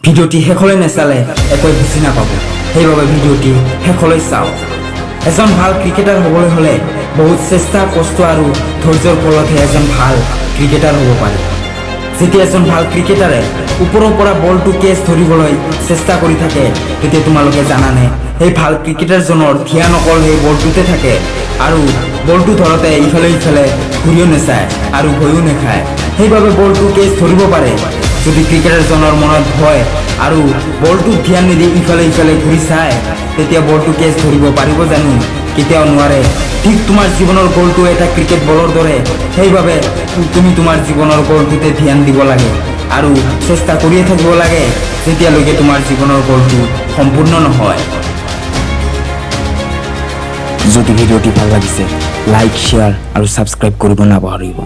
ভিডিওটি শেষলৈ নেচালে একোৱে বুজি নাপাব। সেইবাবে ভিডিওটি শেষলৈ চাওক। এজন ভাল ক্ৰিকেটাৰ হ'বলৈ হ'লে বহুত চেষ্টা কষ্ট আৰু ধৈৰ্যৰ ফলতহে এজন ভাল ক্ৰিকেটাৰ হ'ব পাৰে। যেতিয়া এজন ভাল ক্ৰিকেটাৰে ওপৰৰ পৰা বলটো কেচ ধৰিবলৈ চেষ্টা কৰি থাকে, তেতিয়া তোমালোকে জানানে সেই ভাল ক্ৰিকেটাৰজনৰ ধ্যান অকল সেই বলটোতে থাকে আৰু বলটো ধৰোঁতে ইফালে ইফালে ঘূৰিও নাচায় আৰু ভয়ো নাখায়। সেইবাবে বলটো কেচ ধৰিব পাৰে। যদি ক্ৰিকেটাৰজনৰ মনত ভয় আৰু বলটো ধ্যান নিদি ইফালে ইফালে ঘূৰি চায়, তেতিয়া বলটো কেচ ধৰিব পাৰিব জানো? কেতিয়াও নোৱাৰে। ঠিক তোমাৰ জীৱনৰ গ'লটো এটা ক্ৰিকেট বলৰ দৰে। সেইবাবে তুমি তোমাৰ জীৱনৰ গ'লটোতে ধ্যান দিব লাগে আৰু চেষ্টা কৰিয়ে থাকিব লাগে যেতিয়ালৈকে তোমাৰ জীৱনৰ গ'লটো সম্পূৰ্ণ নহয়। যদি ভিডিঅ'টি ভাল লাগিছে লাইক শ্বেয়াৰ আৰু ছাবস্ক্ৰাইব কৰিব নাপাহৰিব।